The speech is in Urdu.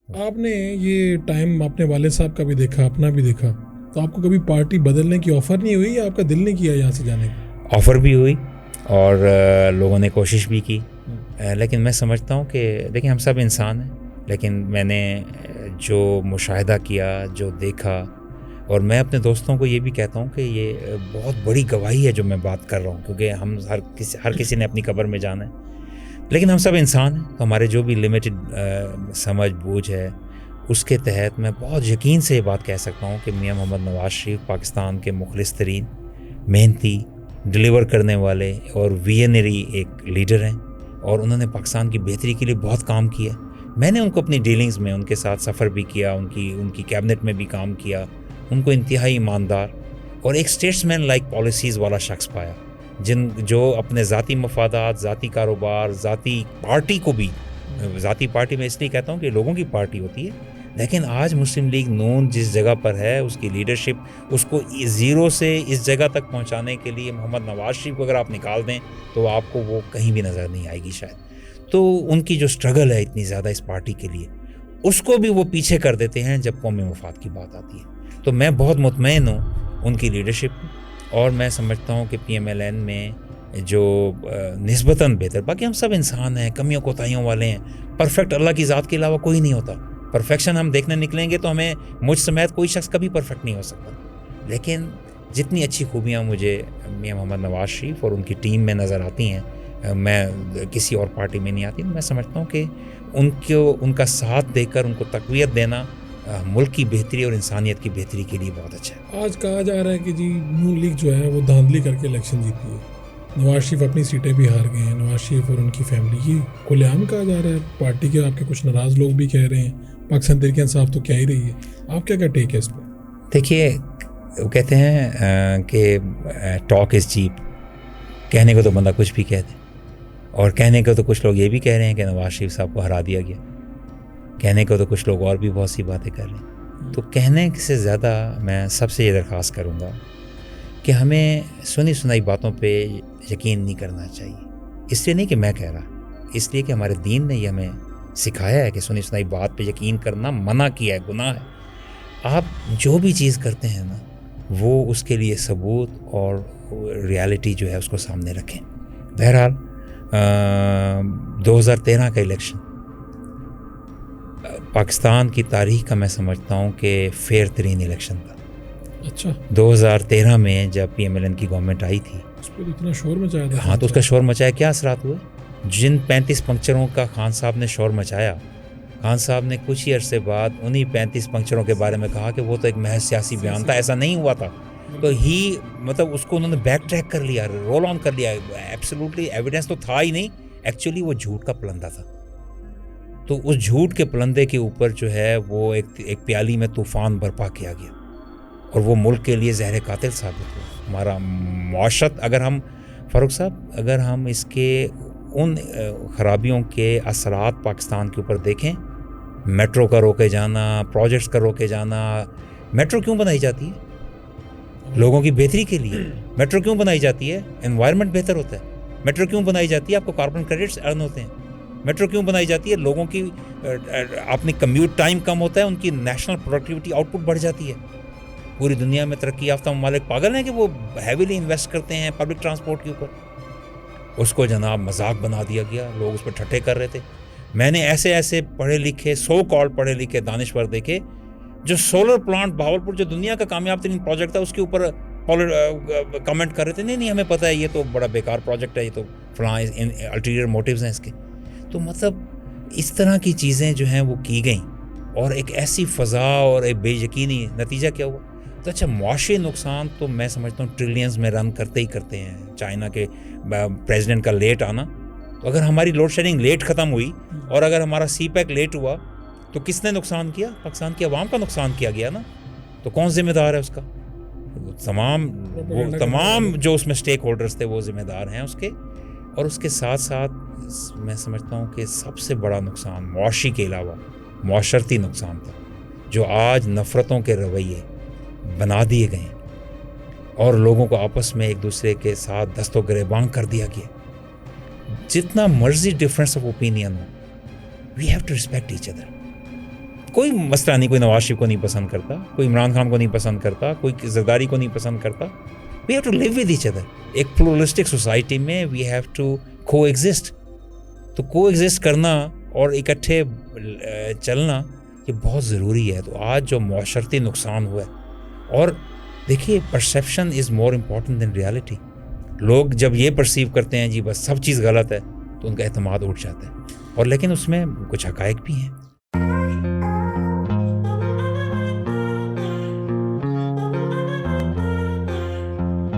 آپ نے یہ ٹائم اپنے والد صاحب کا بھی دیکھا، اپنا بھی دیکھا، تو آپ کو کبھی پارٹی بدلنے کی آفر نہیں ہوئی یا آپ کا دل نہیں کیا یہاں سے جانے کا؟ آفر بھی ہوئی اور لوگوں نے کوشش بھی کی، لیکن میں سمجھتا ہوں کہ دیکھیں ہم سب انسان ہیں، لیکن میں نے جو مشاہدہ کیا، جو دیکھا، اور میں اپنے دوستوں کو یہ بھی کہتا ہوں کہ یہ بہت بڑی گواہی ہے جو میں بات کر رہا ہوں، کیونکہ ہم ہر کسی نے اپنی قبر میں جانا ہے، لیکن ہم سب انسان ہیں، تو ہمارے جو بھی لمیٹڈ سمجھ بوجھ ہے اس کے تحت میں بہت یقین سے یہ بات کہہ سکتا ہوں کہ میاں محمد نواز شریف پاکستان کے مخلص ترین، محنتی، ڈلیور کرنے والے اور ویژنری ایک لیڈر ہیں، اور انہوں نے پاکستان کی بہتری کے لیے بہت کام کیا۔ میں نے ان کو اپنی ڈیلنگز میں ان کے ساتھ سفر بھی کیا، ان کی کیبنٹ میں بھی کام کیا، ان کو انتہائی ایماندار اور ایک اسٹیٹس مین لائک پالیسیز والا شخص پایا، جو اپنے ذاتی مفادات، ذاتی کاروبار، ذاتی پارٹی کو بھی، ذاتی پارٹی میں اس لیے کہتا ہوں کہ لوگوں کی پارٹی ہوتی ہے، لیکن آج مسلم لیگ نون جس جگہ پر ہے، اس کی لیڈرشپ اس کو زیرو سے اس جگہ تک پہنچانے کے لیے محمد نواز شریف کو اگر آپ نکال دیں تو آپ کو وہ کہیں بھی نظر نہیں آئے گی شاید۔ تو ان کی جو سٹرگل ہے اتنی زیادہ اس پارٹی کے لیے، اس کو بھی وہ پیچھے کر دیتے ہیں جب قومی مفاد کی بات آتی ہے۔ تو میں بہت مطمئن ہوں ان کی لیڈرشپ، اور میں سمجھتا ہوں کہ پی ایم ایل این میں جو نسبتاً بہتر، باقی ہم سب انسان ہیں، کمیوں کوتاہیوں والے ہیں، پرفیکٹ اللہ کی ذات کے علاوہ کوئی نہیں ہوتا، پرفیکشن ہم دیکھنے نکلیں گے تو ہمیں مجھ سمیت کوئی شخص کبھی پرفیکٹ نہیں ہو سکتا، لیکن جتنی اچھی خوبیاں مجھے میاں محمد نواز شریف اور ان کی ٹیم میں نظر آتی ہیں، میں کسی اور پارٹی میں نہیں آتی، میں سمجھتا ہوں کہ ان کا ساتھ دے کر ان کو تقویت دینا ملک کی بہتری اور انسانیت کی بہتری کے لیے بہت اچھا ہے۔ آج کہا جا رہا ہے کہ جی نون لیگ جو ہے وہ دھاندلی کر کے الیکشن جیتی ہے، نواز شریف اپنی سیٹیں بھی ہار گئے ہیں، نواز شریف اور ان کی فیملی، یہ کھلے عام کہا جا رہا ہے، پارٹی کے آپ کے کچھ ناراض لوگ بھی کہہ رہے ہیں، پاکستان تحریک انصاف تو کہہ ہی رہی ہے، آپ کیا ٹیک ہے اس پہ؟ دیکھیے وہ کہتے ہیں کہ ٹاک از چیپ، کہنے کو تو بندہ کچھ بھی کہہ دے، اور کہنے کو تو کچھ لوگ یہ بھی کہہ رہے ہیں کہ نواز شریف صاحب کو ہرا دیا گیا، کہنے کو تو کچھ لوگ اور بھی بہت سی باتیں کر رہے ہیں، تو کہنے سے زیادہ میں سب سے یہ درخواست کروں گا کہ ہمیں سنی سنائی باتوں پہ یقین نہیں کرنا چاہیے، اس لیے نہیں کہ میں کہہ رہا، اس لیے کہ ہمارے دین نے یہ ہمیں سکھایا ہے کہ سنی سنائی بات پہ یقین کرنا منع کیا ہے، گناہ ہے۔ آپ جو بھی چیز کرتے ہیں نا، وہ اس کے لیے ثبوت اور ریالٹی جو ہے اس کو سامنے رکھیں۔ بہرحال 2013 کا الیکشن پاکستان کی تاریخ کا میں سمجھتا ہوں کہ فیئر ترین الیکشن تھا۔ اچھا، 2013 میں جب پی ایم ایل این کی گورنمنٹ آئی تھی، اس پہ تو اتنا شور مچایا تھا۔ ہاں، تو اس کا شور مچایا، کیا اثرات ہوئے؟ جن 35 پنکچروں کا خان صاحب نے شور مچایا، خان صاحب نے کچھ ہی عرصے بعد انہی 35 پنکچروں کے بارے میں کہا کہ وہ تو ایک محض سیاسی بیان تھا، ایسا نہیں ہوا تھا، تو مطلب اس کو انہوں نے بیک ٹریک کر لیا، رول آن کر لیا، ایبسولوٹلی ایویڈنس تو تھا ہی نہیں، ایکچولی وہ جھوٹ کا پلندہ تھا۔ تو اس جھوٹ کے پلندے کے اوپر جو ہے وہ ایک پیالی میں طوفان برپا کیا گیا، اور وہ ملک کے لیے زہر قاتل ثابت ہوا۔ ہمارا معاشرت، اگر ہم فاروق صاحب، اگر ہم اس کے ان خرابیوں کے اثرات پاکستان کے اوپر دیکھیں، میٹرو کا روکے جانا، پروجیکٹس کا روکے جانا، میٹرو کیوں بنائی جاتی ہے؟ لوگوں کی بہتری کے لیے۔ میٹرو کیوں بنائی جاتی ہے؟ انوائرمنٹ بہتر ہوتا ہے۔ میٹرو کیوں بنائی جاتی ہے؟ آپ کو کاربن کریڈٹس ارن ہوتے ہیں۔ میٹرو کیوں بنائی جاتی ہے؟ لوگوں کی اپنی کمیوٹ ٹائم کم ہوتا ہے، ان کی نیشنل پروڈکٹیوٹی آؤٹ پٹ بڑھ جاتی ہے۔ پوری دنیا میں ترقی یافتہ ممالک پاگل ہیں کہ وہ ہیویلی انویسٹ کرتے ہیں پبلک ٹرانسپورٹ کے اوپر، اس کو جناب مذاق بنا دیا گیا، لوگ اس پہ ٹھٹے کر رہے تھے۔ میں نے ایسے پڑھے لکھے، سو کال پڑھے لکھے دانشور دیکھے جو سولر پلانٹ بہاولپور جو دنیا کا کامیاب ترین پروجیکٹ تھا، اس کے اوپر کمنٹ کر رہے تھے، نہیں ہمیں پتہ ہے یہ تو بڑا بیکار پروجیکٹ ہے، یہ تو فلاں الٹیریئر موٹیوز ہیں اس کے۔ تو مطلب اس طرح کی چیزیں جو ہیں وہ کی گئیں، اور ایک ایسی فضا اور ایک بے یقینی، نتیجہ کیا ہوا؟ تو اچھا، معاشی نقصان تو میں سمجھتا ہوں ٹریلینز میں رن کرتے ہیں۔ چائنا کے پریزیڈنٹ کا لیٹ آنا، تو اگر ہماری لوڈ شیڈنگ لیٹ ختم ہوئی اور اگر ہمارا سی پیک لیٹ ہوا تو کس نے نقصان کیا؟ پاکستان کی عوام کا نقصان کیا گیا نا۔ تو کون ذمہ دار ہے اس کا؟ تمام جو اس میں سٹیک ہولڈرز تھے وہ ذمہ دار ہیں اس کے۔ اور اس کے ساتھ ساتھ میں سمجھتا ہوں کہ سب سے بڑا نقصان معاشی کے علاوہ معاشرتی نقصان تھا، جو آج نفرتوں کے رویے بنا دیے گئے اور لوگوں کو آپس میں ایک دوسرے کے ساتھ دست و گریباں کر دیا گیا۔ جتنا مرضی ڈفرینس آف اوپینین ہو، we have to respect each other. کوئی مسئلہ نہیں, کوئی نواز شریف کو نہیں پسند کرتا, کوئی عمران خان کو نہیں پسند کرتا, کوئی زرداری کو نہیں پسند کرتا. We have to live with each other. ایک پلورلسٹک سوسائٹی میں we have to coexist. تو کو ایگزسٹ کرنا اور اکٹھے چلنا یہ بہت ضروری ہے. تو آج جو معاشرتی نقصان ہوا ہے, اور دیکھیے پرسیپشن از مور امپورٹنٹ دین ریالٹی. لوگ جب یہ پرسیو کرتے ہیں جی بس سب چیز غلط ہے, تو ان کا اعتماد اٹھ جاتا ہے. اور لیکن اس میں کچھ حقائق بھی ہیں.